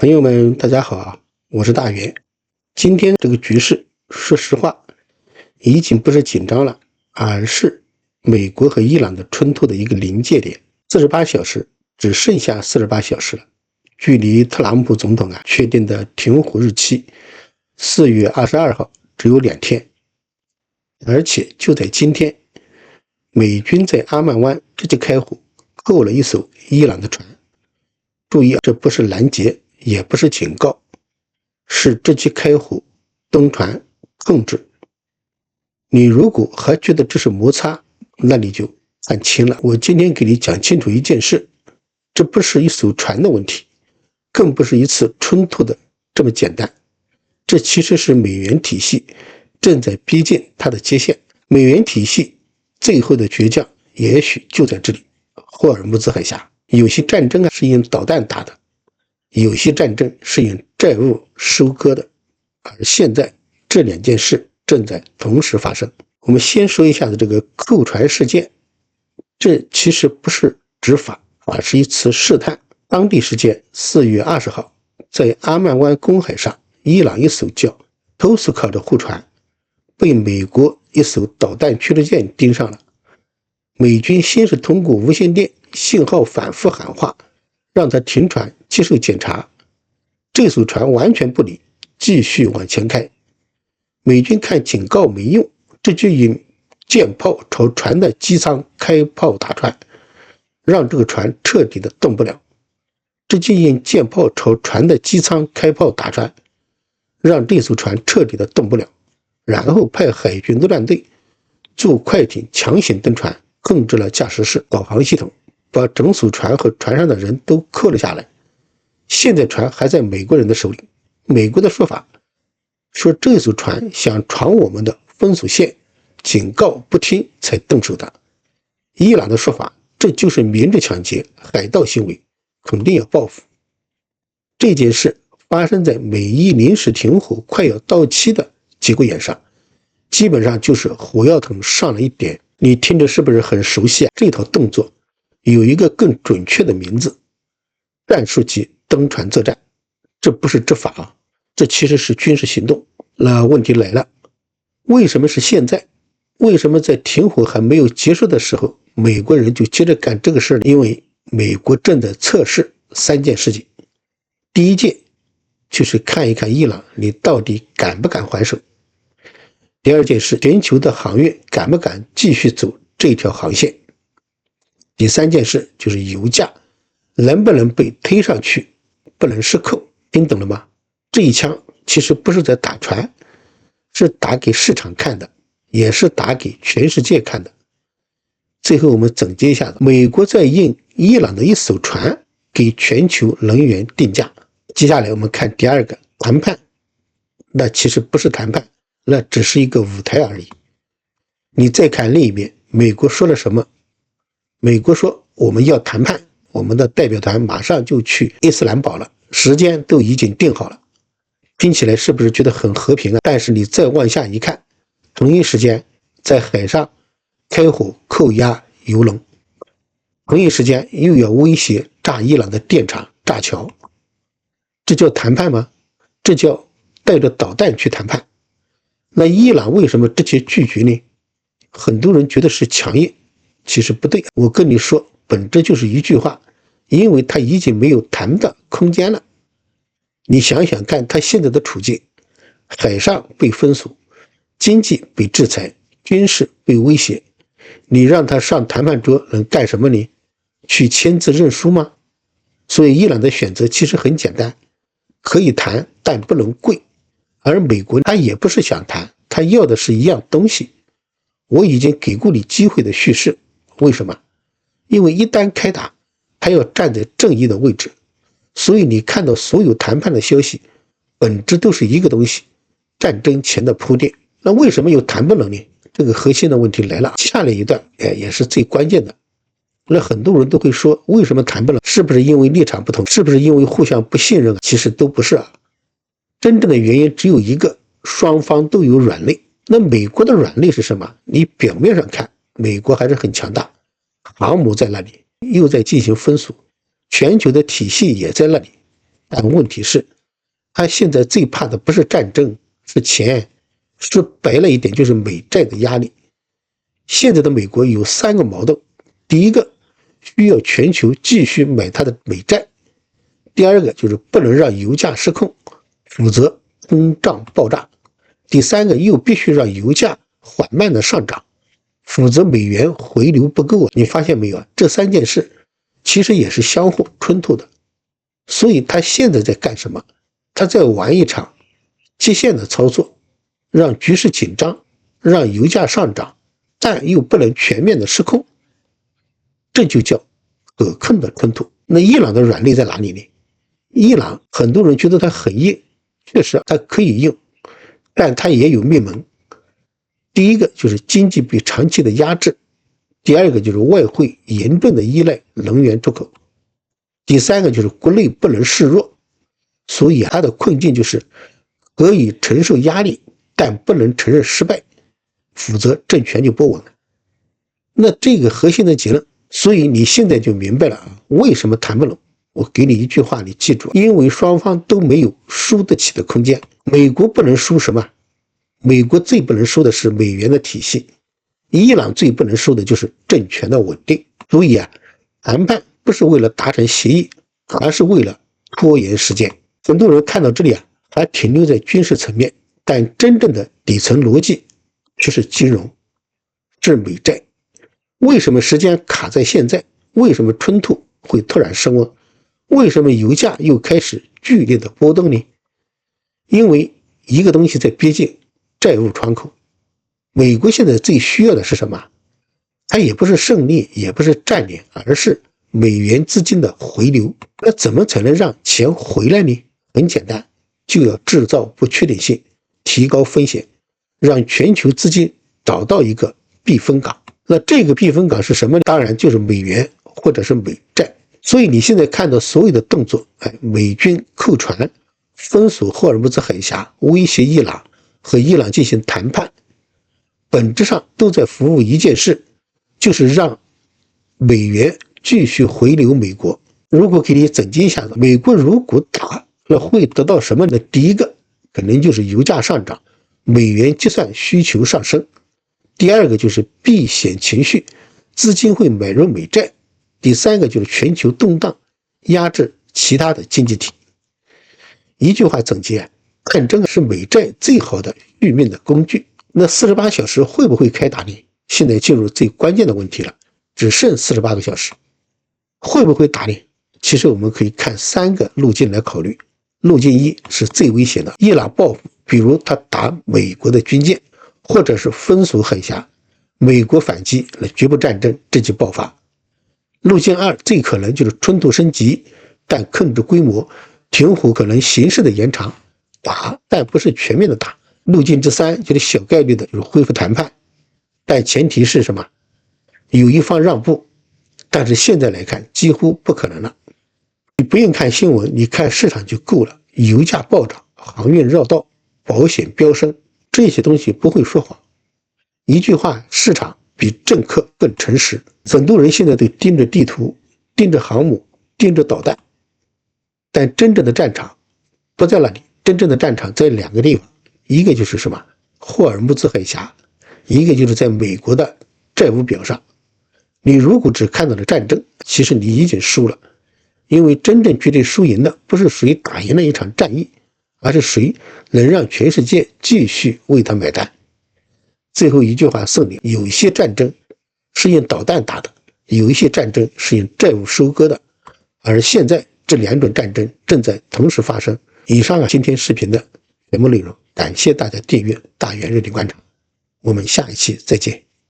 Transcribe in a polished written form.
朋友们，大家好啊，我是大元。今天这个局势，说实话，已经不是紧张了，而是美国和伊朗的冲突的一个临界点。48小时，只剩下48小时了，距离特朗普总统确定的停火日期4月22号只有2天，而且就在今天，美军在阿曼湾直接开火，扣了一艘伊朗的船。注意，这不是拦截，也不是警告，是直接开火登船控制。你如果还觉得这是摩擦，那你就看清了。我今天给你讲清楚一件事，这不是一艘船的问题，更不是一次冲突的这么简单。这其实是美元体系正在逼近它的接线。美元体系最后的倔强也许就在这里，霍尔木兹海峡。有些战争是用导弹打的，有些战争是用债务收割的，而现在这2件事正在同时发生。我们先说一下子这个扣船事件，这其实不是执法，而是一次试探。当地时间4月20号，在阿曼湾公海上，伊朗一艘叫托斯卡的护船被美国一艘导弹驱逐舰盯上了。美军先是通过无线电信号反复喊话，让他停船接受检查。这艘船完全不理，继续往前开。美军看警告没用，这就用舰炮朝船的机舱开炮打穿，让这个船彻底的动不了。这就用舰炮朝船的机舱开炮打穿，让这艘船彻底的动不了。然后派海军陆战队坐快艇强行登船，控制了驾驶室导航系统，把整艘船和船上的人都扣了下来。现在船还在美国人的手里。美国的说法说这艘船想闯我们的封锁线，警告不听才动手的。伊朗的说法，这就是明着抢劫，海盗行为，肯定要报复。这件事发生在美伊临时停火快要到期的节骨眼上，基本上就是火药桶上了一点。你听着是不是很熟悉啊？这套动作有一个更准确的名字，战术级登船作战。这不是执法啊，这其实是军事行动。那问题来了，为什么是现在？为什么在停火还没有结束的时候，美国人就接着干这个事呢？因为美国正在测试3件事情。第一件就是看一看伊朗你到底敢不敢还手。第二件事，全球的航运敢不敢继续走这条航线。第3件事就是油价能不能被推上去，不能失控。听懂了吗？这一枪其实不是在打船，是打给市场看的，也是打给全世界看的。最后我们总结一下，美国在用伊朗的一艘船给全球能源定价。接下来我们看第2个谈判，那其实不是谈判，那只是一个舞台而已。你再看另一边，美国说了什么？美国说我们要谈判，我们的代表团马上就去伊斯兰堡了，时间都已经定好了。听起来是不是觉得很和平啊？但是你再往下一看，同一时间在海上开火扣押油轮，同一时间又要威胁炸伊朗的电厂、炸桥，这叫谈判吗？这叫带着导弹去谈判。那伊朗为什么直接拒绝呢？很多人觉得是强硬，其实不对。我跟你说，本质就是一句话，因为他已经没有谈的空间了。你想想看，他现在的处境，海上被封锁，经济被制裁，军事被威胁，你让他上谈判桌能干什么呢？去签字认输吗？所以伊朗的选择其实很简单，可以谈，但不能跪。而美国他也不是想谈，他要的是一样东西。我已经给过你机会的叙事，为什么？因为一旦开打，他要站在正义的位置。所以你看到所有谈判的消息，本质都是一个东西，战争前的铺垫。那为什么又谈不拢呢？这个核心的问题来了。下来一段也是最关键的。那很多人都会说，为什么谈不拢？是不是因为立场不同？是不是因为互相不信任？其实都不是啊。真正的原因只有一个，双方都有软肋。那美国的软肋是什么？你表面上看，美国还是很强大，航母在那里，又在进行封锁，全球的体系也在那里，但问题是，他现在最怕的不是战争，是钱，说白了一点就是美债的压力。现在的美国有3个矛盾：第一个，需要全球继续买它的美债；第二个就是不能让油价失控，否则通胀爆炸；第三个又必须让油价缓慢的上涨，否则美元回流不够。你发现没有啊？这3件事其实也是相互冲突的。所以他现在在干什么？他在玩一场极限的操作，让局势紧张，让油价上涨，但又不能全面的失控，这就叫可控的冲突。那伊朗的软肋在哪里呢？伊朗很多人觉得它很硬，确实它可以硬，但它也有灭门。第一个就是经济被长期的压制，第二个就是外汇严重的依赖能源出口，第三个就是国内不能示弱。所以它的困境就是可以承受压力，但不能承认失败，否则政权就不稳了。那这个核心的结论，所以你现在就明白了为什么谈不拢。我给你一句话，你记住，因为双方都没有输得起的空间。美国不能输什么？美国最不能输的是美元的体系，伊朗最不能输的就是政权的稳定。所以谈判不是为了达成协议，而是为了拖延时间。很多人看到这里还停留在军事层面，但真正的底层逻辑却是金融，是美债。为什么时间卡在现在？为什么冲突会突然升温？为什么油价又开始剧烈的波动呢？因为一个东西在逼近，债务窗口。美国现在最需要的是什么？它也不是胜利，也不是战略，而是美元资金的回流。那怎么才能让钱回来呢？很简单，就要制造不确定性，提高风险，让全球资金找到一个避风港。那这个避风港是什么？当然就是美元或者是美债。所以你现在看到所有的动作，美军扣船，封锁霍尔木兹海峡，威胁伊朗，和伊朗进行谈判，本质上都在服务一件事，就是让美元继续回流美国。如果给你总结一下子，美国如果打，那会得到什么呢？第一个可能就是油价上涨，美元结算需求上升；第二个就是避险情绪，资金会买入美债；第三个就是全球动荡，压制其他的经济体。一句话总结，战争是美债最好的续命的工具。那48小时会不会开打呢？现在进入最关键的问题了，只剩48个小时，会不会打呢？其实我们可以看3个路径来考虑。路径1是最危险的，伊朗报复，比如他打美国的军舰，或者是封锁海峡，美国反击，那局部战争这就爆发。路径2最可能就是冲突升级，但控制规模，停火可能形式的延长，打但不是全面的打。路径之3就是小概率的，就是恢复谈判，但前提是什么？有一方让步，但是现在来看几乎不可能了。你不用看新闻，你看市场就够了。油价暴涨，航运绕道，保险飙升，这些东西不会说谎。一句话，市场比政客更诚实。很多人现在都盯着地图，盯着航母，盯着导弹，但真正的战场不在那里。真正的战场在2个地方，一个就是什么？霍尔木兹海峡，一个就是在美国的债务表上。你如果只看到了战争，其实你已经输了。因为真正决定输赢的不是谁打赢了一场战役，而是谁能让全世界继续为他买单。最后一句话送你，有一些战争是用导弹打的，有一些战争是用债务收割的，而现在这2种战争正在同时发生。以上今天视频的全部内容，感谢大家订阅大元热点观察，我们下一期再见。